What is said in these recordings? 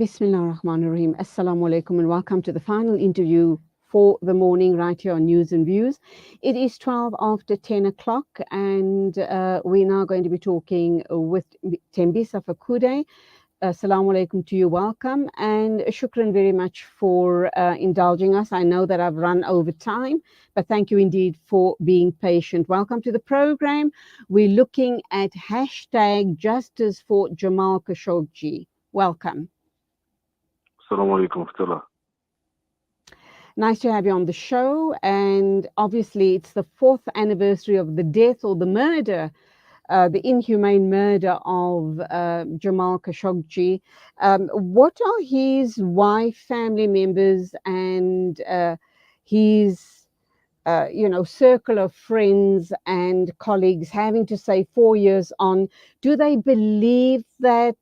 Bismillah ar-Rahman ar-Rahim. Assalamu alaikum and welcome to the final interview for the morning right here on News and Views. It is 12 after 10 o'clock and we're now going to be talking with Thembisa Fakude. Assalamu alaikum to you, welcome, and shukran very much for indulging us. I know that I've run over time, but thank you indeed for being patient. Welcome to the program. We're looking at hashtag justice for Jamal Khashoggi. Welcome. Assalamu alaikum warahmatullah. Nice to have you on the show. And obviously, it's the 4th anniversary of the death or the murder, the inhumane murder of Jamal Khashoggi. What are his wife, family members, and his circle of friends and colleagues having to say 4 years on? Do they believe that,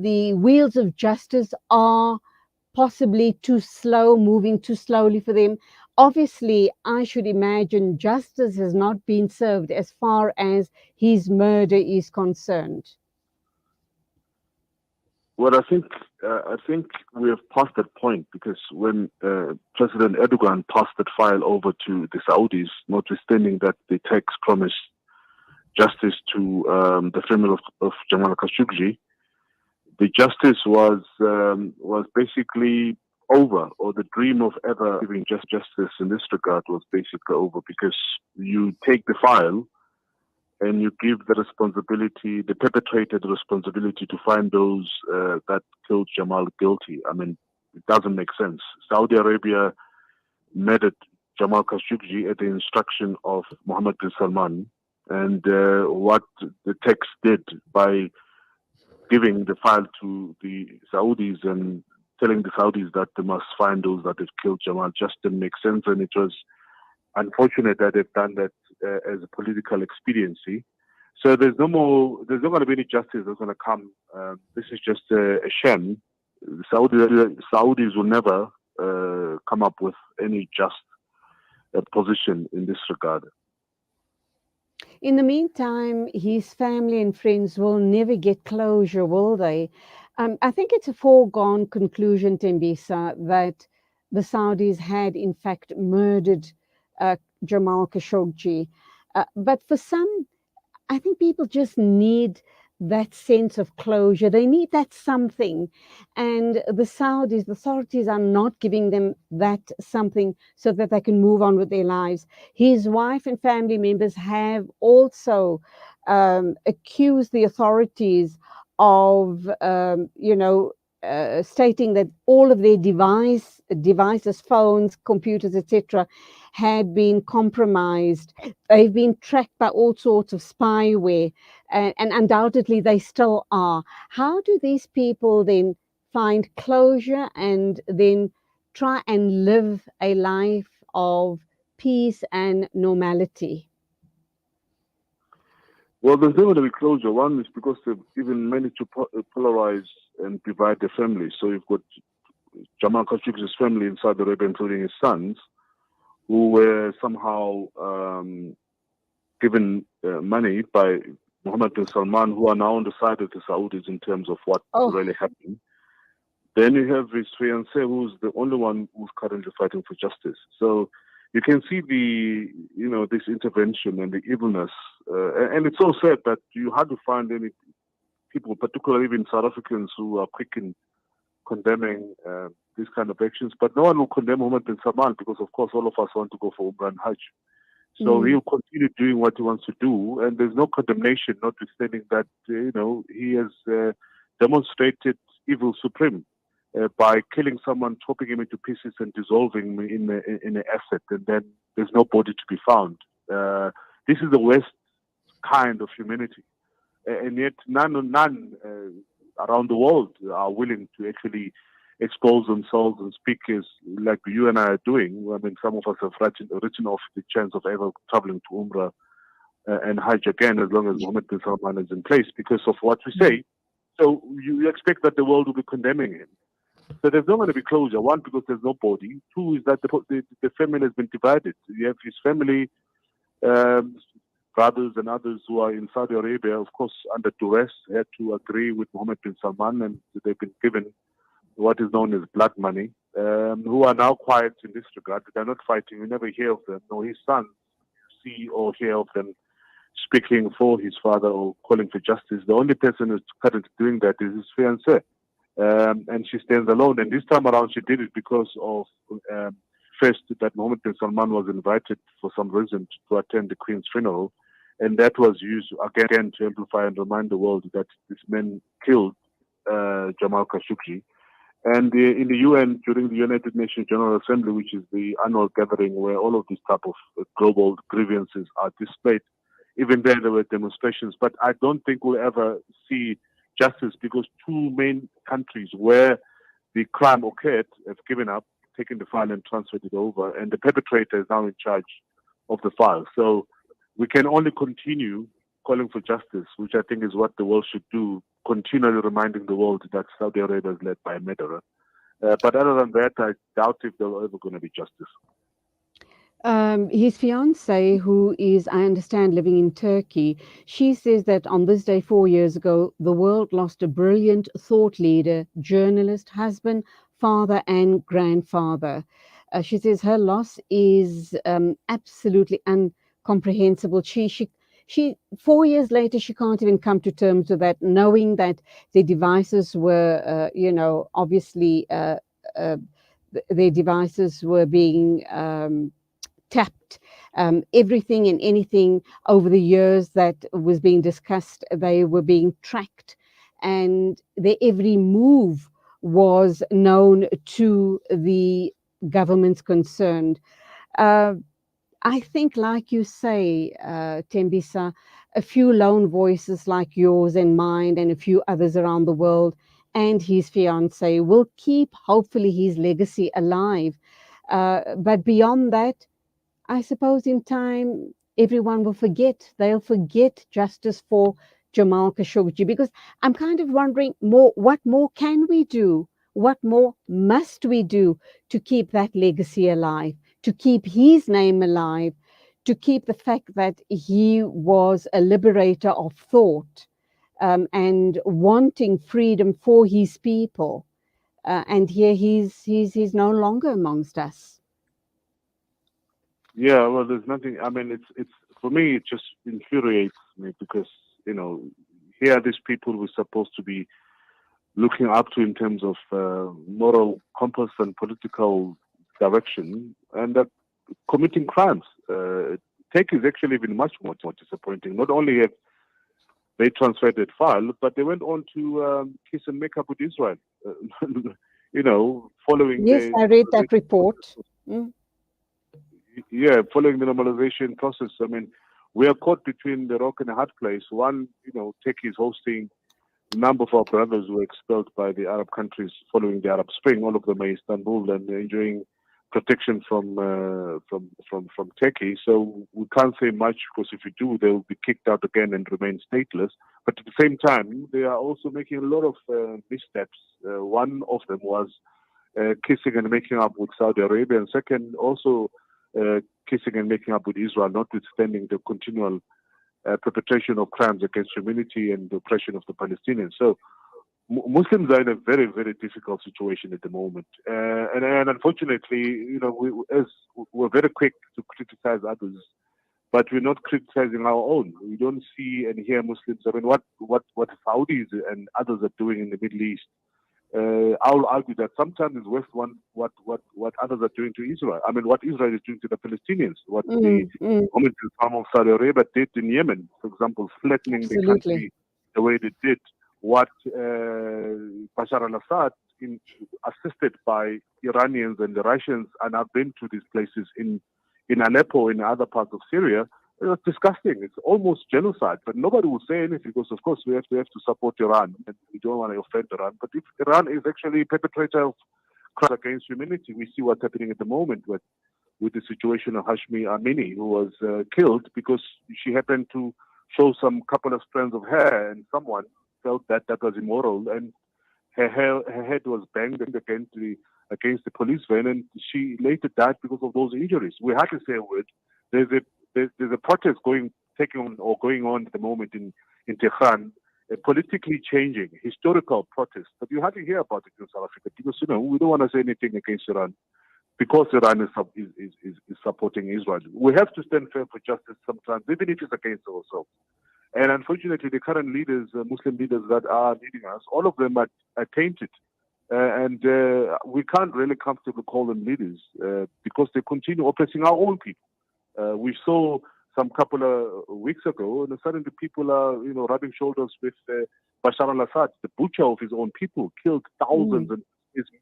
the wheels of justice are possibly too slow, moving too slowly for them? Obviously, I should imagine justice has not been served as far as his murder is concerned. Well, I think we have passed that point because when President Erdogan passed that file over to the Saudis, notwithstanding that the text promised justice to the family of Jamal Khashoggi, the justice was basically over, or the dream of ever giving justice in this regard was basically over, because you take the file and you give the perpetrator the responsibility to find those that killed Jamal guilty. I mean, it doesn't make sense. Saudi Arabia murdered Jamal Khashoggi at the instruction of Mohammed bin Salman, and what the text did by giving the file to the Saudis and telling the Saudis that they must find those that have killed Jamal just didn't make sense, and it was unfortunate that they've done that as a political expediency. So there's not going to be any justice that's going to come. This is just a sham. The Saudis will never come up with any just position in this regard. In the meantime, his family and friends will never get closure, will they? I think it's a foregone conclusion, Thembisa, that the Saudis had in fact murdered Jamal Khashoggi. But for some, I think people just need that sense of closure. They need that something. And the Saudis, the authorities are not giving them that something so that they can move on with their lives. His wife and family members have also accused the authorities of, stating that all of their devices, phones, computers, etc., had been compromised. They've been tracked by all sorts of spyware, and undoubtedly they still are. How do these people then find closure and then try and live a life of peace and normality? Well, there's never going to be closure. One is because they've even managed to polarize and divide the family. So you've got Jamal Khashoggi's family in Saudi Arabia, including his sons, who were somehow given money by Mohammed bin Salman, who are now on the side of the Saudis in terms of what really happened. Then you have his fiancée, who's the only one who's currently fighting for justice. So you can see this intervention and the evilness. And it's so sad that you hardly find any people, particularly even South Africans, who are quick in condemning these kind of actions. But no one will condemn Mohammed bin Salman because, of course, all of us want to go for Umrah and Hajj. So he'll continue doing what he wants to do. And there's no condemnation, notwithstanding that, he has demonstrated evil supreme. By killing someone, chopping him into pieces and dissolving him in an asset, and then there's no body to be found. This is the worst kind of humanity, and yet none around the world are willing to actually expose themselves and speak as like you and I are doing. I mean, some of us have written off the chance of ever traveling to Umrah and Hajj again, as long as Mohammed bin Salman is in place, because of what we say. So you expect that the world will be condemning him. So there's not going to be closure. One, because there's no body. Two, is that the family has been divided. You have his family brothers and others who are in Saudi Arabia, of course, under duress, had to agree with Mohammed bin Salman, and they've been given what is known as blood money, who are now quiet in this regard. They're not fighting. You never hear of them, nor his sons see or hear of them speaking for his father or calling for justice. The only person who's currently doing that is his fiancée, and she stands alone. And this time around, she did it because of first that Mohammed bin Salman was invited for some reason to attend the Queen's funeral, and that was used again to amplify and remind the world that this man killed Jamal Khashoggi. And in the UN, during the United Nations General Assembly, which is the annual gathering where all of these type of global grievances are displayed, even there were demonstrations. But I don't think we'll ever see justice because two main countries where the crime occurred have given up, taken the file and transferred it over, and the perpetrator is now in charge of the file. So we can only continue calling for justice, which I think is what the world should do, continually reminding the world that Saudi Arabia is led by a murderer. But other than that, I doubt if there ever going to be justice. His fiancée, who is, I understand, living in Turkey, she says that on this day 4 years ago, the world lost a brilliant thought leader, journalist, husband, father, and grandfather. She says her loss is absolutely incomprehensible. She 4 years later, she can't even come to terms with that, knowing that their devices were, obviously, their devices were being tapped. Everything and anything over the years that was being discussed, they were being tracked, and their every move was known to the governments concerned. Uh, I think, like you say, Thembisa, a few lone voices like yours and mine, and a few others around the world, and his fiancée will keep, hopefully, his legacy alive. But beyond that, I suppose in time, everyone will forget. They'll forget justice for Jamal Khashoggi, because I'm kind of wondering more, what more can we do? What more must we do to keep that legacy alive, to keep his name alive, to keep the fact that he was a liberator of thought, and wanting freedom for his people. And here he's no longer amongst us. Yeah, well, there's nothing. I mean, it's for me, it just infuriates me because here are these people we're supposed to be looking up to in terms of moral compass and political direction, and they're committing crimes. Take is actually even much more disappointing. Not only have they transferred that file, but they went on to kiss and make up with Israel. Following Yes, I read that report. Mm. Yeah, following the normalization process. I mean, we are caught between the rock and a hard place. One, Turkey is hosting a number of our brothers who were expelled by the Arab countries following the Arab Spring. All of them are in Istanbul and they're enjoying protection from Turkey. So we can't say much because if we do, they will be kicked out again and remain stateless. But at the same time, they are also making a lot of missteps. One of them was kissing and making up with Saudi Arabia, and second, also kissing and making up with Israel, notwithstanding the continual perpetration of crimes against humanity and the oppression of the Palestinians. So Muslims are in a very, very difficult situation at the moment. And unfortunately, we're very quick to criticize others, but we're not criticizing our own. We don't see and hear Muslims. I mean, what Saudis and others are doing in the Middle East, I'll argue that sometimes it's worse what others are doing to Israel. I mean, what Israel is doing to the Palestinians, what the Mohammed bin Salman of Saudi Arabia did in Yemen, for example, flattening the country the way they did. What Bashar al-Assad, assisted by Iranians and the Russians, and I've been to these places in Aleppo, in other parts of Syria. It's disgusting. It's almost genocide, but nobody will say anything because, of course, we have to support Iran, and we don't want to offend Iran. But if Iran is actually a perpetrator of crimes against humanity, we see what's happening at the moment with the situation of Hashmi Amini, who was killed because she happened to show some couple of strands of hair, and someone felt that was immoral, and her head was banged against the police van, and she later died because of those injuries. We had to say a word. There's a protest taking on or going on at the moment in Tehran, politically changing, historical protests. But you hardly hear about it in South Africa because, we don't want to say anything against Iran because Iran is supporting Israel. We have to stand firm for justice sometimes, even if it's against ourselves. And unfortunately, the current leaders, Muslim leaders that are leading us, all of them are tainted. And we can't really comfortably call them leaders because they continue oppressing our own people. We saw some couple of weeks ago, and suddenly people are, rubbing shoulders with Bashar al-Assad, the butcher of his own people, killed thousands and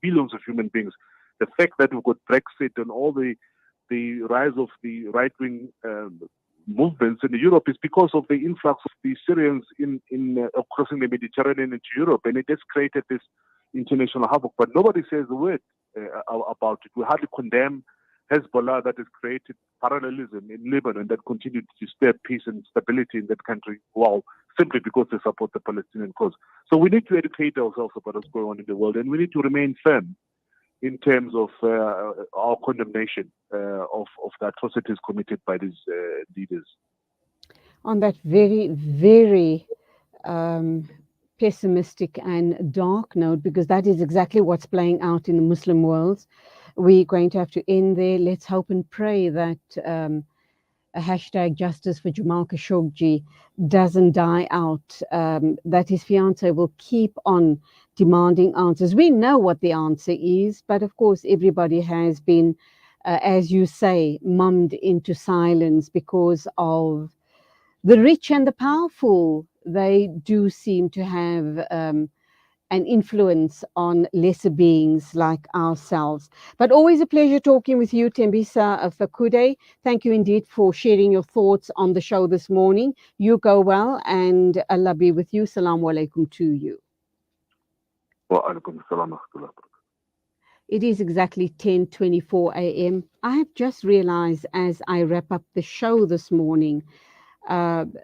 millions of human beings. The fact that we've got Brexit and all the rise of the right-wing movements in Europe is because of the influx of the Syrians in crossing the Mediterranean into Europe, and it has created this international havoc. But nobody says a word about it. We hardly condemn Hezbollah that has created parallelism in Lebanon that continued to disturb peace and stability in that country, simply because they support the Palestinian cause. So we need to educate ourselves about what's going on in the world, and we need to remain firm in terms of our condemnation of the atrocities committed by these leaders. On that very, very pessimistic and dark note, because that is exactly what's playing out in the Muslim world, we're going to have to end there. Let's hope and pray that a hashtag justice for Jamal Khashoggi doesn't die out, that his fiancée will keep on demanding answers. We know what the answer is, but of course everybody has been, as you say, mummed into silence because of the rich and the powerful. They do seem to have an influence on lesser beings like ourselves. But always a pleasure talking with you, Thembisa Fakude. Thank you indeed for sharing your thoughts on the show this morning. You go well, and Allah be with you. Assalamu alaikum to you. Wa alaikum assalam wa rahmatullah. It is exactly 10:24 a.m. I have just realized as I wrap up the show this morning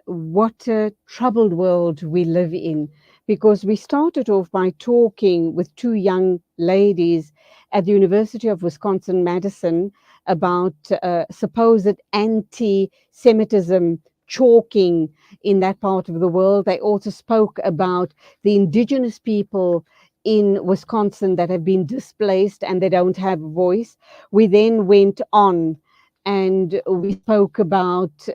what a troubled world we live in, because we started off by talking with two young ladies at the University of Wisconsin-Madison about supposed anti-Semitism chalking in that part of the world. They also spoke about the indigenous people in Wisconsin that have been displaced and they don't have a voice. We then went on and we spoke about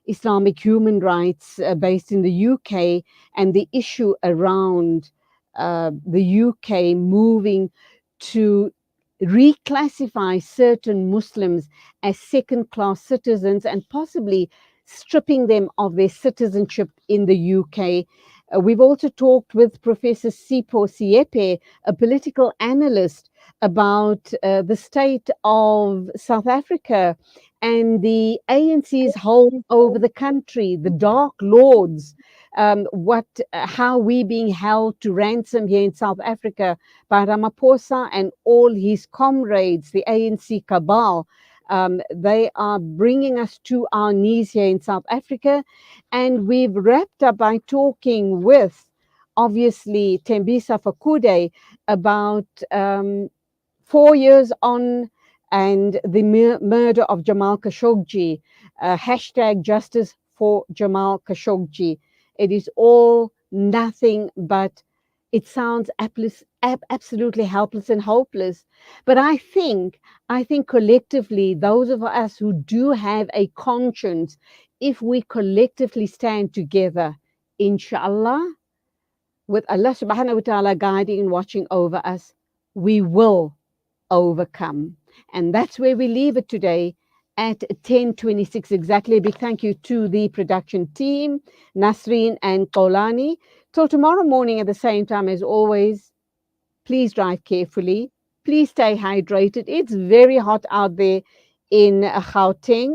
Islamic human rights based in the UK and the issue around the UK moving to reclassify certain Muslims as second-class citizens and possibly stripping them of their citizenship in the UK. We've also talked with Professor Sipho Siepe, a political analyst, about the state of South Africa and the ANC's hold over the country, the dark lords, how we being held to ransom here in South Africa by Ramaphosa and all his comrades, the ANC cabal. They are bringing us to our knees here in South Africa. And we've wrapped up by talking with, obviously, Thembisa Fakude about 4 years on and the murder of Jamal Khashoggi, hashtag justice for Jamal Khashoggi. It is all nothing but, it sounds absolutely helpless and hopeless. But I think collectively, those of us who do have a conscience, if we collectively stand together, inshallah, with Allah subhanahu wa ta'ala guiding and watching over us, we will overcome. And that's where we leave it today at 10:26 exactly. A big thank you to the production team, Nasreen and Kolani. Till tomorrow morning at the same time, as always, please drive carefully. Please stay hydrated. It's very hot out there in Gauteng.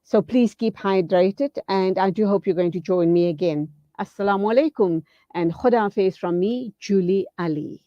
So please keep hydrated. And I do hope you're going to join me again. Assalamu alaikum and Khuda Hafiz from me, Julie Ali.